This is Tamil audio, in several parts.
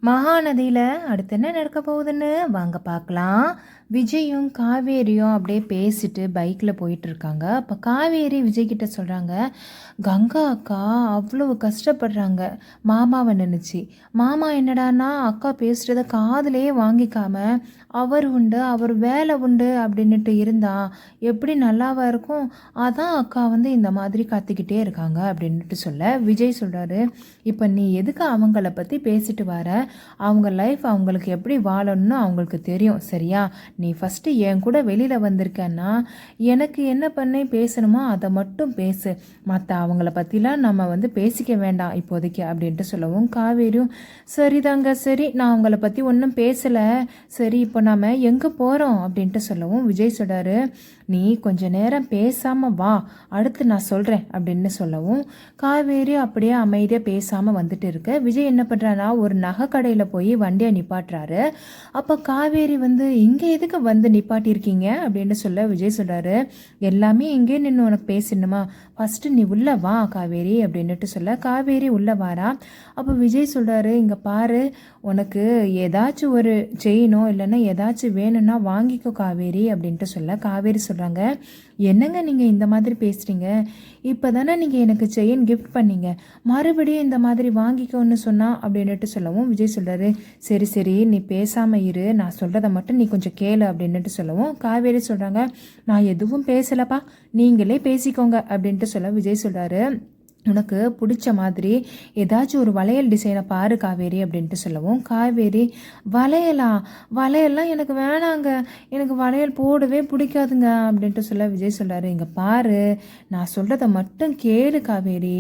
மகாநதியில் அடுத்து என்ன நடக்க போகுதுன்னு வாங்க பார்க்கலாம். விஜயும் காவேரியும் அப்படியே பேசிட்டு பைக்கில் போயிட்டுருக்காங்க. அப்போ காவேரி விஜய்கிட்ட சொல்கிறாங்க, கங்கா அக்கா அவ்வளோ கஷ்டப்படுறாங்க மாமாவை நினச்சி. மாமா என்னடான்னா அக்கா பேசுகிறத காதுலேயே வாங்கிக்காம அவர் உண்டு அவர் வேலை உண்டு அப்படின்னுட்டு இருந்தா எப்படி நல்லாவா இருக்கும். அதான் அக்கா வந்து இந்த மாதிரி கத்திக்கிட்டே இருக்காங்க அப்படின்ட்டு சொல்ல விஜய் சொல்கிறாரு, இப்போ நீ எதுக்கு அவங்கள பற்றி பேசிட்டு வர? அவங்க லைஃப் அவங்களுக்கு எப்படி வாழணும்னு அவங்களுக்கு தெரியும் சரியா? நீ ஃபஸ்ட்டு என் கூட வெளியில் வந்திருக்கேன்னா எனக்கு என்ன பண்ணி பேசணுமோ அதை மட்டும் பேசு, மற்ற அவங்கள பற்றிலாம் நம்ம வந்து பேசிக்க வேண்டாம் இப்போதைக்கு அப்படின்ட்டு சொல்லவும் காவேரியும் சரிதாங்க சரி நான் அவங்கள பற்றி ஒன்றும் பேசலை, சரி இப்போ நாம் எங்கே போகிறோம் அப்படின்ட்டு சொல்லவும் விஜய் சொல்கிறாரு, நீ கொஞ்ச நேரம் பேசாமல் வா, அடுத்து நான் சொல்கிறேன் அப்படின்னு சொல்லவும் காவேரி அப்படியே அமைதியாக பேசாமல் வந்துட்டு இருக்க விஜய் என்ன பண்ணுறான்னா ஒரு நகை கடையில் போய் வண்டியை நிப்பாட்டுறாரு. அப்போ காவேரி வந்து இங்கே எதுக்கு வந்து நிப்பாட்டியிருக்கீங்க அப்படின்னு சொல்ல விஜய் சொல்கிறாரு, எல்லாமே இங்கே நின்று உனக்கு பேசணுமா, ஃபஸ்ட்டு நீ உள்ளே வா காவேரி அப்படின்னுட்டு சொல்ல காவேரி உள்ளே வாரா. அப்போ விஜய் சொல்கிறாரு, இங்கே பாரு உனக்கு ஏதாச்சும் ஒரு செயினோ இல்லைன்னா ஏதாச்சும் வேணும்னா வாங்கிக்கோ காவேரி அப்படின்ட்டு சொல்ல காவேரி சொல்கிறாங்க, என்னங்க நீங்கள் இந்த மாதிரி பேசுகிறீங்க, இப்போ தானே நீங்கள் எனக்கு செயின் கிஃப்ட் பண்ணீங்க, மறுபடியும் இந்த மாதிரி வாங்கிக்கோன்னு சொன்னா அப்படின்னுட்டு சொல்லவும் விஜய் சொல்கிறாரு, சரி சரி நீ பேசாமல் இரு, நான் சொல்கிறத மட்டும் நீ கொஞ்சம் கேளு அப்படின்னுட்டு சொல்லவும் காவேரி சொல்கிறாங்க, நான் எதுவும் பேசலப்பா, நீங்களே பேசிக்கோங்க அப்படின்ட்டு சொல்ல விஜய் சொல்கிறாரு, உனக்கு பிடிச்ச மாதிரி ஏதாச்சும் ஒரு வளையல் டிசைனை பாரு காவேரி அப்படின்ட்டு சொல்லவும் காவேரி வளையல்லாம் எனக்கு வேணாங்க, எனக்கு வளையல் போடவே பிடிக்காதுங்க அப்படின்ட்டு சொல்ல விஜய் சொல்கிறாரு, இங்கே பாரு நான் சொல்கிறத மட்டும் கேளு காவேரி,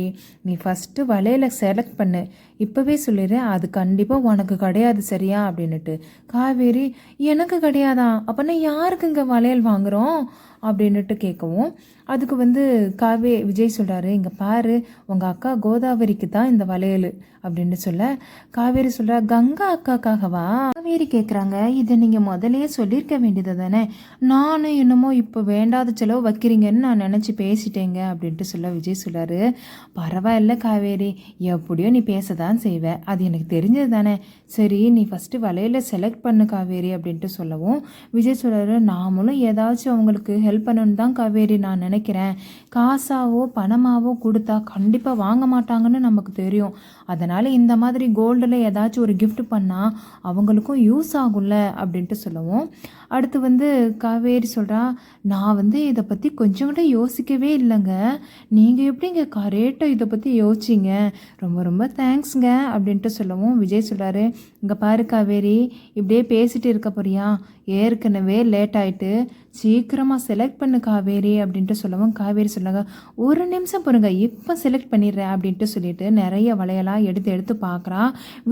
நீ ஃபஸ்ட்டு வளையலை செலக்ட் பண்ணு, இப்போவே சொல்லிடுறேன் அது கண்டிப்பாக உனக்கு கிடையாது சரியா அப்படின்னுட்டு. காவேரி எனக்கு கிடையாதா, அப்போனா யாருக்குங்க வளையல் வாங்குகிறோம் அப்படின்னுட்டு கேட்கவும் அதுக்கு வந்து விஜய் சொல்கிறாரு, இங்கே பாரு உங்கள் அக்கா கோதாவரிக்கு தான் இந்த வளையல் அப்படின்னு சொல்ல காவேரி சொல்கிறா, கங்கா அக்காக்காகவா? காவேரி கேட்குறாங்க, இதை நீங்கள் முதலே சொல்லியிருக்க வேண்டியது தானே, நானும் என்னமோ இப்போ வேண்டாத செலவு வைக்கிறீங்கன்னு நான் நினச்சி பேசிட்டேங்க அப்படின்ட்டு சொல்ல விஜய் சொல்கிறாரு, பரவாயில்ல காவேரி, எப்படியோ நீ பேச தான் செய்வேன், அது எனக்கு தெரிஞ்சது தானே, சரி நீ ஃபஸ்ட்டு வளையல செலக்ட் பண்ணு காவேரி அப்படின்ட்டு சொல்லவும் விஜய் சொல்கிறாரு, நாமளும் ஏதாச்சும் அவங்களுக்கு ஹெல்ப் பண்ணணுன்னு தான் காவேரி நான் நினைக்கிறேன், காசாவோ பணமாவோ கொடுத்தா கண்டிப்பாக வாங்க மாட்டாங்கன்னு நமக்கு தெரியும், அதனால் இந்த மாதிரி கோல்டில் ஏதாச்சும் ஒரு கிஃப்ட் பண்ணால் அவங்களுக்கும் யூஸ் ஆகும்ல அப்படின்ட்டு சொல்லவும் அடுத்து வந்து காவேரி சொல்கிறா, நான் வந்து இதை பற்றி கொஞ்சம் கூட யோசிக்கவே இல்லைங்க, நீங்கள் எப்படிங்க கரெக்டாக இதை பற்றி யோசிச்சிங்க, ரொம்ப ரொம்ப தேங்க்ஸ்ங்க அப்படின்ட்டு சொல்லவும் விஜய் சொல்கிறாரு, இங்கே பாரு காவேரி இப்படியே பேசிட்டு இருக்க போறியா, ஏற்கனவே லேட் ஆகிட்டு சீக்கிரமாக செலக்ட் பண்ணு காவேரி அப்படின்ட்டு சொல்லவும் காவேரி சொன்னாங்க, ஒரு நிமிஷம் பாருங்க இப்போ செலக்ட் பண்ணிடுறேன் அப்படின்ட்டு சொல்லிட்டு நிறைய வளையலாம் எடுத்து பார்க்குறா.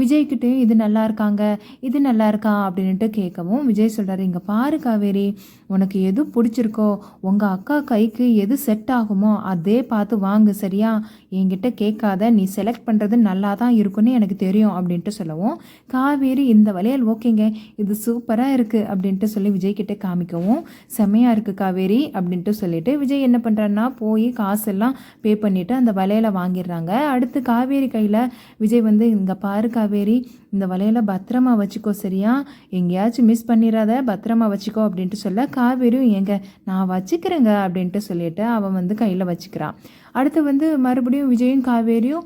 விஜய்கிட்ட இது நல்லா இருக்காங்க இது நல்லா இருக்கா அப்படின்ட்டு கேட்கவும் விஜய் சொல்கிறாரு, இங்கே பாரு காவேரி உனக்கு எது பிடிச்சிருக்கோ உங்கள் அக்கா கைக்கு எது செட் ஆகுமோ அதே பார்த்து வாங்கு சரியா, என்கிட்ட கேட்காத, நீ செலக்ட் பண்ணுறது நல்லா தான் இருக்குன்னு எனக்கு தெரியும் அப்படின்ட்டு சொல்லவும் காவேரி இந்த வளையல் ஓகேங்க இது சூப்பராக இருக்குது அப்படின்ட்டு சொல்லி விஜய்கிட்ட காமிக்கவும் செம்மையாக இருக்குது காவேரி அப்படின்ட்டு சொல்லிட்டு விஜய் என்ன பண்ணுறாருன்னா போய் காசெல்லாம் பே பண்ணிவிட்டு அந்த வளையலை வாங்கிடுறாங்க. அடுத்து காவேரி கையில் விஜய் வந்து, இங்கே பாரு காவேரி இந்த வளையலை பத்திரமா வச்சுக்கோ சரியா, எங்கேயாச்சும் மிஸ் பண்ணிடாத பத்திரமா வச்சுக்கோ அப்படின்ட்டு சொல்ல காவேரியும் எங்க நான் வச்சுக்கிறேங்க அப்படின்ட்டு சொல்லிட்டு அவன் வந்து கையில் வச்சுக்கிறான். அடுத்து வந்து மறுபடியும் விஜயும் காவேரியும்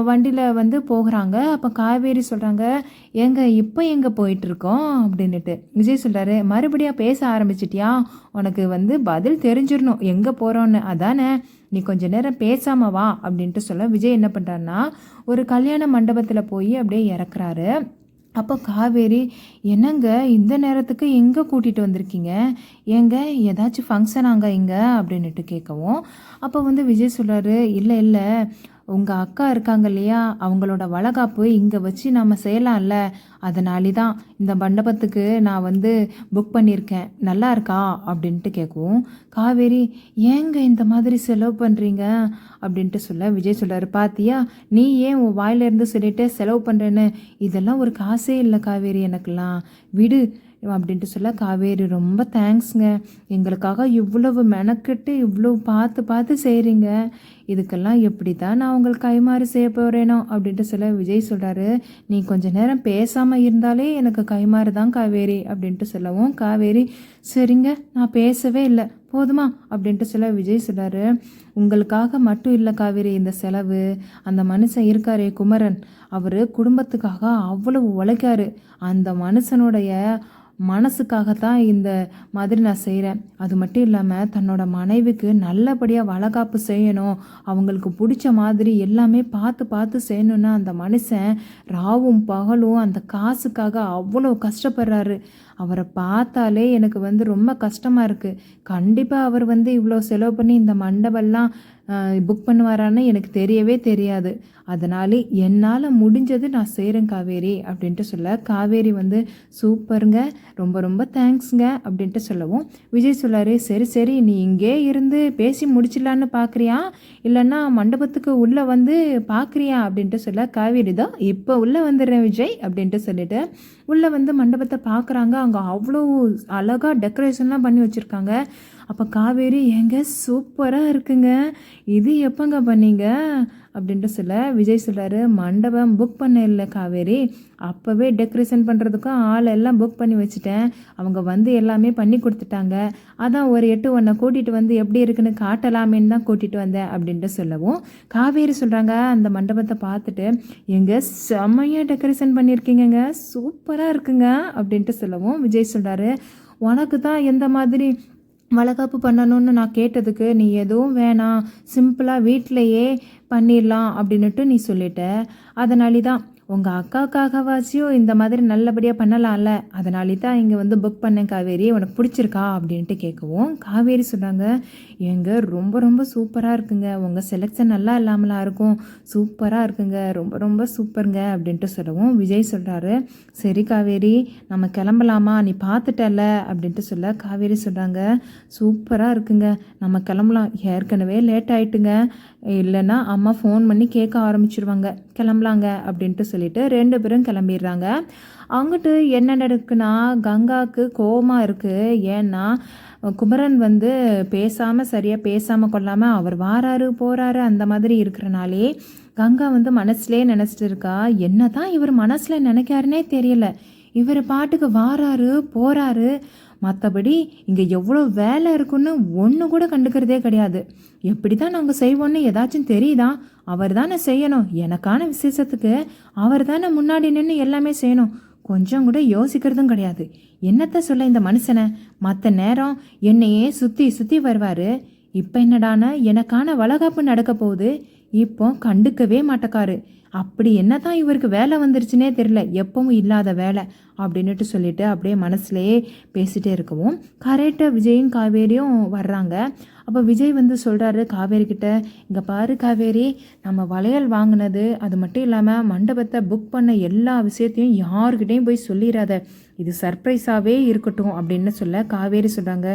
வண்டியில் வந்து போகிறாங்க. அப்போ காவேரி சொல்கிறாங்க, ஏங்க இப்போ எங்கே போயிட்டுருக்கோம் அப்படின்னுட்டு. விஜய் சொல்கிறாரு, மறுபடியும் பேச ஆரம்பிச்சிட்டியா, உனக்கு வந்து பதில் தெரிஞ்சிடணும் எங்கே போகிறோன்னு, அதானே நீ கொஞ்ச நேரம் பேசாமல் வா அப்படின்ட்டு சொல்ல விஜய் என்ன பண்ணுறாருன்னா ஒரு கல்யாண மண்டபத்தில் போய் அப்படியே இறக்குறாரு. அப்போ காவேரி, என்னங்க இந்த நேரத்துக்கு எங்கே கூட்டிகிட்டு வந்திருக்கீங்க, ஏங்க ஏதாச்சும் ஃபங்க்ஷனாங்க இங்கே அப்படின்னுட்டு கேட்கவும் அப்போ வந்து விஜய் சொல்கிறாரு, இல்லை இல்லை உங்கள் அக்கா இருக்காங்க இல்லையா அவங்களோட வளகாப்பு இங்கே வச்சு நம்ம செய்யலாம்ல, அதனாலே தான் இந்த மண்டபத்துக்கு நான் வந்து புக் பண்ணியிருக்கேன், நல்லா இருக்கா அப்படின்ட்டு கேட்கவும் காவேரி, ஏங்க இந்த மாதிரி செலவு பண்ணுறீங்க அப்படின்ட்டு சொல்ல விஜய் சொல்கிறாரு, பாத்தியா நீ ஏன் உன் வாயிலிருந்து சொல்லிட்டு செலவு பண்ணுறேன்னு, இதெல்லாம் ஒரு காசே இல்லை காவேரி எனக்கெல்லாம், விடு அப்படின்ட்டு சொல்ல காவேரி ரொம்ப தேங்க்ஸுங்க, எங்களுக்காக இவ்வளவு மெனக்கெட்டு இவ்வளோ பார்த்து பார்த்து செய்கிறீங்க, இதுக்கெல்லாம் எப்படி தான் நான் உங்களுக்கு கைமாறு செய்ய போகிறேனோ அப்படின்ட்டு சொல்ல விஜய் சொல்கிறாரு, நீ கொஞ்ச நேரம் பேசாமல் இருந்தாலே எனக்கு கைமாறு தான் காவேரி அப்படின்ட்டு சொல்லவும் காவேரி சரிங்க நான் பேசவே இல்லை போதுமா அப்படின்ட்டு சொல்ல விஜய் சொல்கிறாரு, உங்களுக்காக மட்டும் இல்லை காவேரி இந்த செலவு, அந்த மனுஷன் இருக்காரே குமரன், அவர் குடும்பத்துக்காக அவ்வளவு உழைக்காரு, அந்த மனுஷனுடைய மனசுக்காகத்தான் இந்த மாதிரி நான் செய்கிறேன். அது மட்டும் இல்லாமல் தன்னோட மனைவிக்கு நல்லபடியாக வளகாப்பு செய்யணும், அவங்களுக்கு பிடிச்ச மாதிரி எல்லாமே பார்த்து பார்த்து செய்யணுன்னா அந்த மனுஷன் ராவும் பகலும் அந்த காசுக்காக அவ்வளோ கஷ்டப்படுறாரு. அவரை பார்த்தாலே எனக்கு ரொம்ப கஷ்டமாக இருக்குது. கண்டிப்பாக அவர் இவ்வளோ செலவு பண்ணி இந்த மண்டபம்லாம் புக் பண்ணுவாரான்னு எனக்கு தெரியவே தெரியாது. அதனால என்னால் முடிஞ்சது நான் செய்கிறேன் காவேரி அப்படின்ட்டு சொல்ல காவேரி சூப்பருங்க, ரொம்ப ரொம்ப தேங்க்ஸுங்க அப்படின்ட்டு சொல்லவும் விஜய் சொல்லாரு, சரி சரி நீ இங்கே இருந்து பேசி முடிச்சிடலான்னு பார்க்குறியா இல்லைன்னா மண்டபத்துக்கு உள்ளே பார்க்குறியா அப்படின்ட்டு சொல்ல காவேரி தான் இப்போ உள்ளே வந்துடுறேன் விஜய் அப்படின்ட்டு சொல்லிட்டு உள்ளே மண்டபத்தை பார்க்குறாங்க. அங்கே அவ்வளோ அழகாக டெக்கரேஷன்லாம் பண்ணி வச்சுருக்காங்க. அப்போ காவேரி ஏங்க சூப்பராக இருக்குங்க, இது எப்போங்க பண்ணீங்க அப்படின்ட்டு சொல்ல விஜய் சொல்கிறாரு, மண்டபம் புக் பண்ண இல்லை காவேரி, அப்போவே டெக்கரேஷன் பண்ணுறதுக்கும் ஆள் எல்லாம் புக் பண்ணி வச்சுட்டேன், அவங்க எல்லாமே பண்ணி கொடுத்துட்டாங்க, அதான் ஒரு 8 ஒன்றை கூட்டிகிட்டு எப்படி இருக்குன்னு காட்டலாமேன்னு தான் கூட்டிகிட்டு வந்தேன் அப்படின்ட்டு சொல்லவும் காவேரி சொல்கிறாங்க, அந்த மண்டபத்தை பார்த்துட்டு எங்கே செம்மையாக டெக்கரேஷன் பண்ணியிருக்கீங்கங்க, சூப்பராக இருக்குங்க அப்படின்ட்டு சொல்லவும் விஜய் சொல்கிறாரு, உனக்கு தான் எந்த மாதிரி வளகாப்பு பண்ணணும்னு நான் கேட்டதுக்கு நீ எதுவும் வேணாம் சிம்பிளாக வீட்டிலையே பண்ணிடலாம் அப்படின்னுட்டு நீ சொல்லிட்ட, அதனால தான் உங்கள் அக்காக்காகவாச்சியும் இந்த மாதிரி நல்லபடியாக பண்ணலாம்ல, அதனால தான் இங்கே புக் பண்ணேன் காவேரி, உனக்கு பிடிச்சிருக்கா அப்படின்ட்டு கேட்கவும் காவேரி சொன்னாங்க, எங்க ரொம்ப ரொம்ப சூப்பராக இருக்குங்க, உங்கள் செலெக்ஷன் நல்லா இல்லாமலாம் இருக்கும், சூப்பராக இருக்குங்க, ரொம்ப ரொம்ப சூப்பருங்க அப்படின்ட்டு சொல்லவும் விஜய் சொல்கிறாரு, சரி காவேரி நம்ம கிளம்பலாமா, நீ பார்த்துட்டல அப்படின்ட்டு சொல்ல காவேரி சொல்கிறாங்க, சூப்பராக இருக்குங்க, நம்ம கிளம்பலாம், ஏற்கனவே லேட் ஆகிட்டுங்க, இல்லைன்னா அம்மா ஃபோன் பண்ணி கேட்க ஆரம்பிச்சிருவாங்க, கிளம்பலாங்க அப்படின்ட்டு சொல்லிட்டு 2 பேரும் கிளம்பிடுறாங்க. அங்கிட்டு என்ன நடக்குன்னா கங்காவுக்கு கோவமாக இருக்குது, ஏன்னா குமரன் பேசாமல் சரியாக பேசாமல் கொள்ளாமல் அவர் வாராரு போகிறாரு அந்த மாதிரி இருக்கிறனாலே கங்கா மனசுலே நினச்சிட்டு இருக்கா, என்ன தான் இவர் மனசில் நினைக்காருன்னே தெரியல, இவர் பாட்டுக்கு வாராரு போகிறாரு, மற்றபடி இங்கே எவ்வளோ வேலை இருக்குன்னு ஒன்று கூட கண்டுக்கிறதே கிடையாது, எப்படி தான் நாங்கள் செய்வோன்னு ஏதாச்சும் தெரியுதா, அவர் தானே செய்யணும், எனக்கான விசேஷத்துக்கு அவர் தானே முன்னாடி நின்று எல்லாமே செய்யணும், கொஞ்சம் கூட யோசிக்கிறதும் கிடையாது, என்னத்தை சொல்ல இந்த மனுஷனை, மற்ற நேரம் என்னையே சுற்றி சுற்றி வருவார், இப்போ என்னடான எனக்கான வளகாப்பு நடக்க போகுது, இப்போ கண்டுக்கவே மாட்டக்காரு, அப்படி என்ன தான் இவருக்கு வேலை வந்துருச்சுன்னே தெரியல, எப்பவும் இல்லாத வேலை அப்படின்னுட்டு சொல்லிட்டு அப்படியே மனசுலேயே பேசிகிட்டே இருக்கவும் கரெக்டாக விஜயும் காவேரியும் வர்றாங்க. அப்போ விஜய் சொல்கிறாரு காவேரி கிட்ட, இங்கே பாரு காவேரி, நம்ம வளையல் வாங்கினது அது மட்டும் இல்லாமல் மண்டபத்தை புக் பண்ண எல்லா விஷயத்தையும் யாருக்கிட்டையும் போய் சொல்லிடாத, இது சர்ப்ரைஸாகவே இருக்கட்டும் அப்படின்னு சொல்ல காவேரி சொல்கிறாங்க,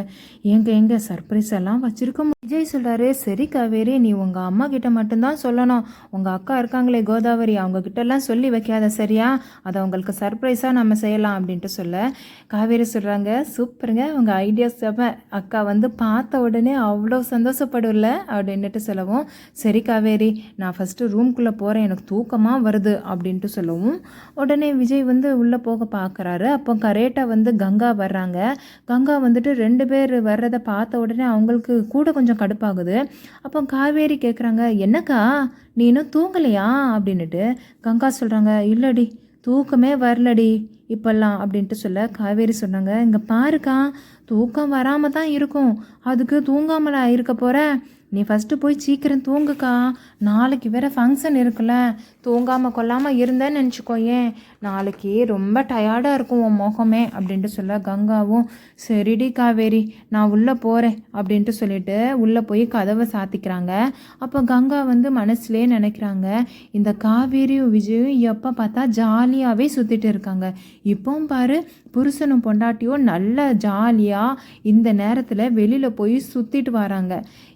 எங்கே சர்ப்ரைஸ் எல்லாம் வச்சுருக்கோம். விஜய் சொல்கிறாரு, சரி காவேரி நீ உங்கள் அம்மா கிட்ட மட்டும்தான் சொல்லணும், உங்கள் அக்கா இருக்காங்களே கோதாவரி அவங்கக்கிட்டலாம் சொல்லி வைக்காத சரியா, அதை உங்களுக்கு சர்ப்ரைஸாக நம்ம செய்யலாம் அப்படின்ட்டு சொல்ல காவேரி சொல்கிறாங்க, சூப்பருங்க உங்கள் ஐடியா செம, அக்கா பார்த்த உடனே அவ்வளோ சந்தோஷப்படும்ல அப்படின்ட்டு சொல்லவும் சரி காவேரி நான் ஃபஸ்ட்டு ரூம்குள்ளே போகிறேன், எனக்கு தூக்கமாக வருது அப்படின்ட்டு சொல்லவும் உடனே விஜய் உள்ளே போக பார்க்குறாரு. அப்போ கரெக்டாக கங்கா வர்றாங்க. கங்கா 2 பேர் வர்றதை பார்த்த உடனே அவங்களுக்கு கூட கொஞ்சம் கடுப்பாகுது. அப்போ காவேரி கேட்குறாங்க, என்னக்கா நீ இன்னும் தூங்கலையா அப்படின்னுட்டு. கங்கா சொல்கிறாங்க, இல்லடி தூக்கமே வரலடி இப்போல்லாம் அப்படின்ட்டு சொல்ல காவேரி சொன்னாங்க, இங்கே பாருக்கா தூக்கம் வராமல் தான் இருக்கும், அதுக்கு தூங்காமலா இருக்க போகிற, நீ ஃபஸ்ட்டு போய் சீக்கிரம் தூங்குக்கா, நாளைக்கு வேறு ஃபங்க்ஷன் இருக்குல்ல, தூங்காமல் கொள்ளாமல் இருந்தேன்னு நினச்சிக்கோ, ஏன் நாளைக்கு ரொம்ப டயர்டாக இருக்கும் உன் முகமே அப்படின்ட்டு சொல்ல கங்காவும் சரிடி காவேரி நான் உள்ளே போகிறேன் அப்படின்ட்டு சொல்லிட்டு உள்ளே போய் கதவை சாத்திக்கிறாங்க. அப்போ கங்கா மனசுலேயே நினைக்கிறாங்க, இந்த காவேரியும் விஜயும் எப்போ பார்த்தா ஜாலியாகவே சுற்றிட்டு இருக்காங்க, இப்போவும் பாரு புருஷனும் பொண்டாட்டியும் நல்ல ஜாலியாக இந்த நேரத்தில் வெளியில் போய் சுற்றிட்டு வராங்க,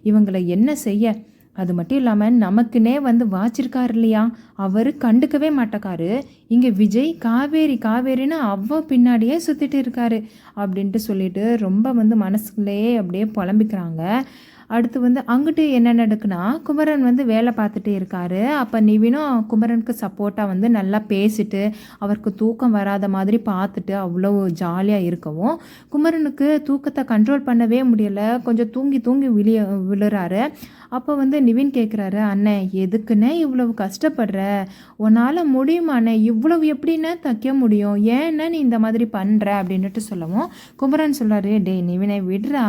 இவங்களை என்ன செய்ய, அது மட்டும் இல்லாமல் நமக்குன்னே வந்து வாச்சிருக்காரு இல்லையா, அவர் கண்டுக்கவே மாட்டேக்காரு. இங்கே விஜய் காவேரி காவேரின்னு அவ பின்னாடியே சுற்றிட்டு இருக்காரு அப்படின்ட்டு சொல்லிட்டு ரொம்ப வந்து மனசுக்குள்ளேயே அப்படியே புலம்பிக்கிறாங்க. அடுத்து வந்து அங்கிட்டு என்ன நடக்குன்னா, குமரன் வந்து வேலை பார்த்துட்டே இருக்காரு. அப்போ நிவினும் குமரனுக்கு சப்போர்ட்டாக வந்து நல்லா பேசிட்டு அவருக்கு தூக்கம் வராத மாதிரி பார்த்துட்டு அவ்வளோ ஜாலியாக இருக்கவும், குமரனுக்கு தூக்கத்தை கண்ட்ரோல் பண்ணவே முடியலை. கொஞ்சம் தூங்கி தூங்கி விழுறாரு. அப்போ வந்து நிவின் கேட்குறாரு, அண்ணே எதுக்குண்ணே இவ்வளவு கஷ்டப்படுற, உன்னால் முடியுமாண்ணே, இவ்வளவு எப்படின்னா தைக்க முடியும், ஏன்னா நீ இந்த மாதிரி பண்ணுற அப்படின்ட்டு சொல்லவும், குமரன் சொல்கிறாரு, டே நிவினை விடுறா,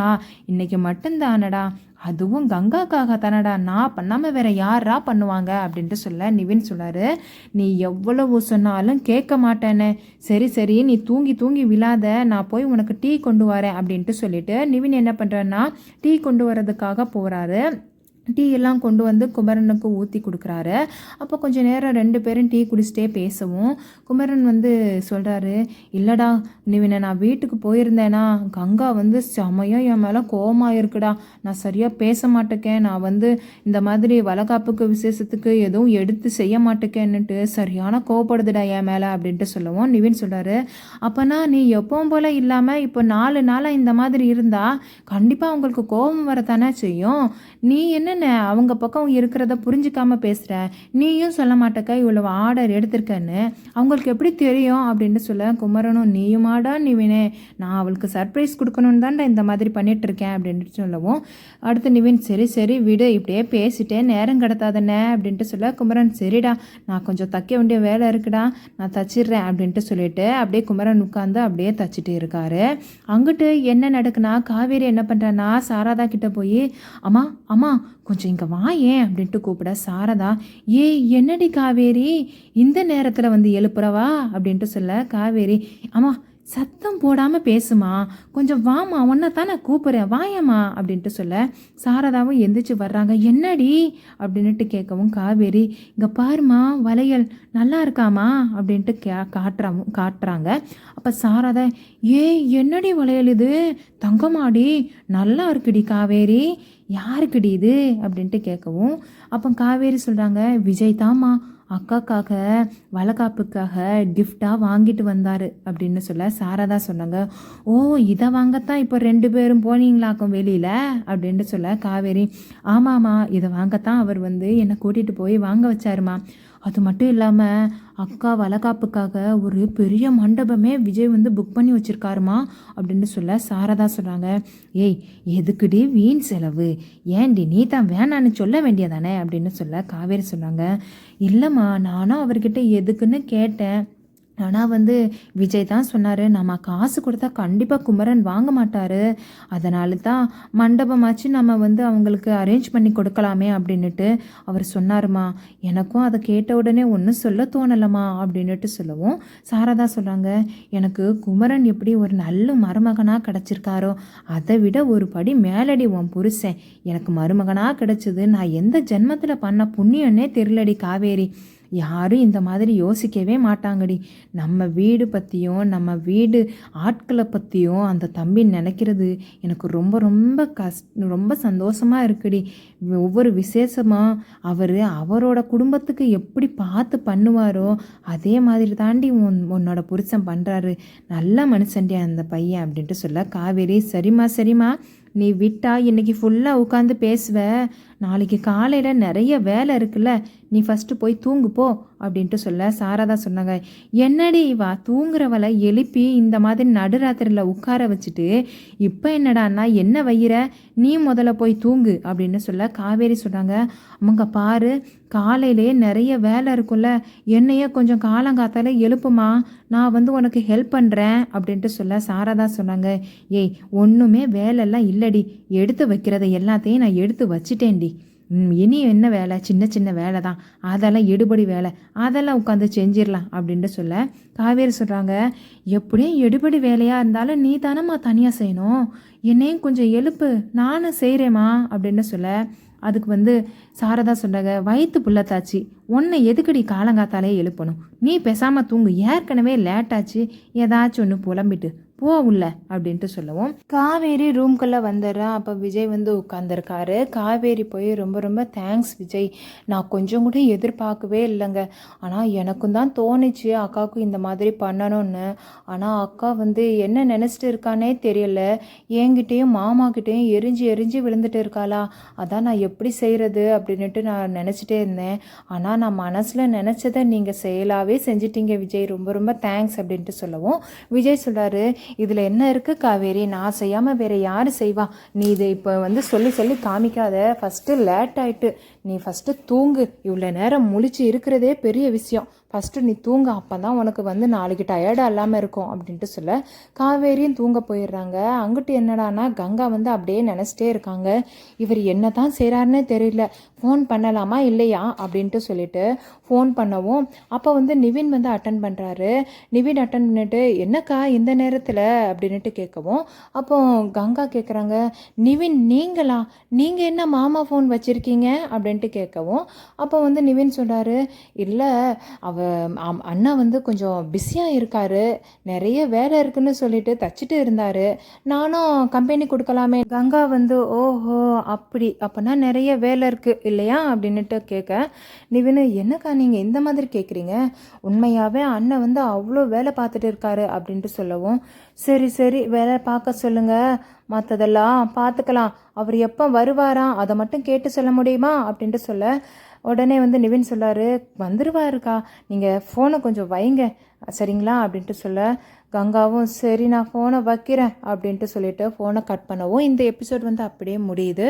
இன்னைக்கு மட்டும்தானடா, அதுவும் கங்காக்காக தானடா, நான் பண்ணாமல் வேற யாரா பண்ணுவாங்க அப்படின்ட்டு சொல்ல நிவின் சொல்லாரு, நீ எவ்வளவு சொன்னாலும் கேட்க மாட்டேன்னு, சரி சரி நீ தூங்கி தூங்கி விழாத, நான் போய் உனக்கு டீ கொண்டு வரேன் அப்படின்ட்டு சொல்லிட்டு நிவின் என்ன பண்ணுறான்னா டீ கொண்டு வரதுக்காக போகிறாரு. டீ எல்லாம் கொண்டு வந்து குமரனுக்கு ஊற்றி கொடுக்குறாரு. அப்போ கொஞ்சம் நேரம் 2 பேரும் டீ குடிச்சிட்டே பேசவும் குமரன் வந்து சொல்கிறாரு, இல்லைடா நிவினை, நான் வீட்டுக்கு போயிருந்தேனா கங்கா வந்து செமையாக என் மேலே கோவமாக இருக்குடா, நான் சரியாக பேச மாட்டேக்கேன், நான் வந்து இந்த மாதிரி வளகாப்புக்கு விசேஷத்துக்கு எதுவும் எடுத்து செய்ய மாட்டேக்கேன்னுட்டு சரியான கோவப்படுதுடா என் மேலே அப்படின்ட்டு சொல்லவும் நிவின் சொல்கிறாரு, அப்போனா நீ எப்பவும் போல் இல்லாமல் இப்போ 4 நாளாக இந்த மாதிரி இருந்தால் கண்டிப்பாக அவங்களுக்கு கோபம் வரத்தானே செய்யும், நீ என்ன அவங்க பக்கம் இருக்கிறத புரிஞ்சிக்காம பேசுகிற, நீயும் சொல்ல மாட்டேக்க இவ்வளவு ஆர்டர் எடுத்திருக்கேன்னு அவங்களுக்கு எப்படி தெரியும் அப்படின்னு சொல்ல குமரனும், நீயுமாடா நிவினே, நான் அவளுக்கு சர்ப்ரைஸ் கொடுக்கணும்னு தான்டா இந்த மாதிரி பண்ணிட்டு இருக்கேன் அப்படின்ட்டு சொல்லவும், அடுத்து நிவின் சரி சரி விடு, இப்படியே பேசிட்டேன் நேரம் கிடத்தாதண்ணே அப்படின்ட்டு சொல்ல குமரன், சரிடா நான் கொஞ்சம் தைக்க வேண்டிய வேலை இருக்குடா, நான் தச்சிடுறேன் அப்படின்ட்டு சொல்லிட்டு அப்படியே குமரன் உட்காந்து அப்படியே தச்சிட்டு இருக்காரு. அங்கிட்டு என்ன நடக்குன்னா, காவேரி என்ன பண்ணுறான்னா சாரதா கிட்ட போய், அம்மா அம்மா கொஞ்சம் இங்கே வா ஏன் அப்படின்ட்டு கூப்பிட, சாரதா என்னடி காவேரி இந்த நேரத்தில் வந்து எழுப்புறவா அப்படின்ட்டு சொல்ல காவேரி, அம்மா சத்தம் போடாமல் பேசுமா, கொஞ்சம் வாமா, ஒன்றை தான் நான் கூப்பிட்றேன் வாயம்மா அப்படின்ட்டு சொல்ல சாரதாவும் எந்திரிச்சு வர்றாங்க. என்னடி அப்படின்ட்டு கேட்கவும் காவேரி, இங்கே பாருமா வளையல் நல்லா இருக்காமா அப்படின்ட்டு காட்டுறாங்க. அப்போ சாரதா, என்னடி வளையல் இது, தங்கமாடி நல்லா இருக்குடி காவேரி, யாருக்குடி இது அப்படின்ட்டு கேட்கவும், அப்போ காவேரி சொல்கிறாங்க, விஜய் தாம்மா அக்காக்காக வளகாப்புக்காக கிஃப்டாக வாங்கிட்டு வந்தார் அப்படின்னு சொல்ல சாரதா சொன்னாங்க, ஓ இதை வாங்கத்தான் இப்போ 2 பேரும் போனீங்களாக்கும் வெளியில் அப்படின்ட்டு சொல்ல காவேரி, ஆமாம்மா இதை வாங்கத்தான் அவர் வந்து என்னை கூட்டிகிட்டு போய் வாங்க வச்சாருமா, அது மட்டும் இல்லாமல் அக்கா வளகாப்புக்காக ஒரு பெரிய மண்டபமே விஜய் வந்து புக் பண்ணி வச்சுருக்காருமா அப்படின்னு சொல்ல சாரதா சொல்கிறாங்க, எதுக்குடி வீண் செலவு, ஏன்டி நீ தான் வேணான்னு சொல்ல வேண்டியதானே அப்படின்னு சொல்ல காவேரி சொன்னாங்க, இல்லைம்மா நானும் அவர்கிட்ட எதுக்குன்னு கேட்டேன், ஆனால் வந்து விஜய் தான் சொன்னார், நம்ம காசு கொடுத்தா கண்டிப்பாக குமரன் வாங்க மாட்டார், அதனால தான் மண்டபமாச்சு நம்ம வந்து அவங்களுக்கு அரேஞ்ச் பண்ணி கொடுக்கலாமே அப்படின்னுட்டு அவர் சொன்னாருமா, எனக்கும் அதை கேட்ட உடனே ஒன்றும் சொல்ல தோணலைம்மா அப்படின்னுட்டு சொல்லவும் சாரதா சொல்கிறாங்க, எனக்கு குமரன் எப்படி ஒரு நல்ல மருமகனாக கிடச்சிருக்காரோ அதை விட ஒரு படி மேலடி உன் புருஷன் எனக்கு மருமகனாக கிடச்சிது, நான் எந்த ஜென்மத்தில் பண்ண புண்ணியன்னே தெரியலடி காவேரி, யாரும் இந்த மாதிரி யோசிக்கவே மாட்டாங்கடி, நம்ம வீடு பற்றியும் நம்ம வீடு ஆட்களை பற்றியும் அந்த தம்பி நினைக்கிறது எனக்கு ரொம்ப ரொம்ப ரொம்ப சந்தோஷமாக இருக்குடி, ஒவ்வொரு விசேஷமாக அவரோட குடும்பத்துக்கு எப்படி பார்த்து பண்ணுவாரோ அதே மாதிரி தாண்டி உன்னோட புருஷன் பண்ணுறாரு, நல்ல மனுஷன்டி அந்த பையன் அப்படின்ட்டு சொல்ல காவேரி, சரிம்மா நீ விட்டா இன்னைக்கு ஃபுல்லாக உட்காந்து பேசுவ, நாளைக்கு காலையில் நிறைய வேலை இருக்குல்ல, நீ ஃபஸ்ட்டு போய் தூங்கு போ அப்படின்ட்டு சொல்ல சாரதா சொன்னாங்க, என்னடி வா தூங்குறவளை எழுப்பி இந்த மாதிரி நடுராத்திரியில் உட்கார வச்சுட்டு இப்போ என்னடான்னா என்ன வையிற, நீ முதல்ல போய் தூங்கு அப்படின்னு சொல்ல காவேரி சொன்னாங்க, அவங்க பாரு காலையிலே நிறைய வேலை இருக்குல்ல, என்னையே கொஞ்சம் காலங்காத்தால எழுப்புமா, நான் வந்து உனக்கு ஹெல்ப் பண்ணுறேன் அப்படின்ட்டு சொல்ல சாரதா சொன்னாங்க, ஒன்றுமே வேலையெல்லாம் இல்லடி, எடுத்து வைக்கிறத எல்லாத்தையும் நான் எடுத்து வச்சிட்டேன்டி, இனி என்ன வேலை, சின்ன வேலை தான், அதெல்லாம் எடுபடி வேலை, அதெல்லாம் உட்காந்து செஞ்சிடலாம் அப்படின்ட்டு சொல்ல காவேரி சொல்கிறாங்க, எப்படியும் எடுபடி வேலையாக இருந்தாலும் நீ தானம்மா தனியாக செய்யணும், என்னையும் கொஞ்சம் எழுப்பு, நானும் செய்கிறேம்மா அப்படின்னு சொல்ல அதுக்கு வந்து சாரதா சொன்னாங்க, வயிற்று புள்ளத்தாச்சு, உன்னை எதுக்கடி காலங்காத்தாலே எழுப்பணும், நீ பேசாமல் தூங்கு, ஏற்கனவே லேட்டாச்சு, ஏதாச்சும் ஒன்று புலம்பிட்டு போ உள்ள அப்படின்ட்டு சொல்லவும் காவேரி ரூம்குள்ளே வந்துடுறான். அப்போ விஜய் வந்து உட்காந்துருக்காரு. காவேரி போய் ரொம்ப ரொம்ப தேங்க்ஸ் விஜய், நான் கொஞ்சம் கூட எதிர்பார்க்கவே இல்லைங்க. ஆனால் எனக்கும் தான் தோணுச்சு அக்காவுக்கும் இந்த மாதிரி பண்ணணும்னு. ஆனால் அக்கா வந்து என்ன நினச்சிட்டு இருக்கானே தெரியல. என்கிட்டேயும் மாமாக்கிட்டேயும் எரிஞ்சு எரிஞ்சு விழுந்துட்டு இருக்காளா, அதான் நான் எப்படி செய்கிறது அப்படின்ட்டு நான் நினச்சிட்டே இருந்தேன். ஆனால் நான் மனசில் நினச்சதை நீங்கள் செயலாகவே செஞ்சிட்டீங்க விஜய், ரொம்ப ரொம்ப தேங்க்ஸ் அப்படின்ட்டு சொல்லவும் விஜய் சொல்கிறாரு, இதில் என்ன இருக்குது காவேரி, நான் செய்யாமல் வேறு யார் செய்வா, நீ இதை இப்போ வந்து சொல்லி சொல்லி காமிக்காத, ஃபஸ்ட்டு லேட் ஆகிட்டு, நீ ஃபஸ்ட்டு தூங்கு, இவ்வளோ நேரம் முழிச்சு இருக்கிறதே பெரிய விஷயம், ஃபஸ்ட்டு நீ தூங்க, அப்போ தான் உனக்கு வந்து நாளைக்கு டயர்டாக இல்லாமல் இருக்கும் அப்படின்ட்டு சொல்ல காவேரியும் தூங்க போயிடுறாங்க. அங்கிட்டு என்னடானா கங்கா வந்து அப்படியே நினச்சிட்டே இருக்காங்க, இவர் என்ன தான் செய்கிறாருன்னே தெரியல, ஃபோன் பண்ணலாமா இல்லையா அப்படின்ட்டு சொல்லிட்டு ஃபோன் பண்ணவும் அப்போ வந்து நிவின் வந்து அட்டன் பண்ணுறாரு. நிவின் அட்டன் பண்ணிட்டு என்னக்கா இந்த நேரத்தில் அப்படின்ட்டு கேட்கவும் அப்போ கங்கா கேட்குறாங்க, நிவின் நீங்களா, நீங்கள் என்ன மாமா ஃபோன் வச்சுருக்கீங்க அப்படின்ட்டு கேட்கவும் அப்போ வந்து நிவின் சொல்கிறாரு, இல்லை அண்ணா வந்து கொஞ்சம் பிஸியாக இருக்காரு, நிறைய வேலை இருக்குன்னு சொல்லிட்டு தச்சிட்டு இருந்தார், நானும் கம்பெனி கொடுக்கலாமே. கங்கா வந்து ஓஹோ அப்படி, அப்போனா நிறைய வேலை இருக்குது இல்லையா அப்படின்ட்டு கேட்க நிவின், என்னக்கா நீங்கள் இந்த மாதிரி கேட்குறீங்க, உண்மையாகவே அண்ணன் வந்து அவ்வளோ வேலை பார்த்துட்டு இருக்காரு அப்படின்ட்டு சொல்லவும் சரி சரி வேலை பார்க்க சொல்லுங்கள், மற்றதெல்லாம் பார்த்துக்கலாம், அவர் எப்போ வருவாராம் அதை மட்டும் கேட்டு சொல்ல முடியுமா அப்படின்ட்டு சொல்ல உடனே வந்து நிவின் சொல்லாரு, வந்துடுவாருக்கா, நீங்கள் ஃபோனை கொஞ்சம் வைங்க சரிங்களா அப்படின்ட்டு சொல்ல கங்காவும் சரி நான் ஃபோனை வைக்கிறேன் அப்படின்ட்டு சொல்லிட்டு ஃபோனை கட் பண்ணவும் இந்த எபிசோட் வந்து அப்படியே முடியுது.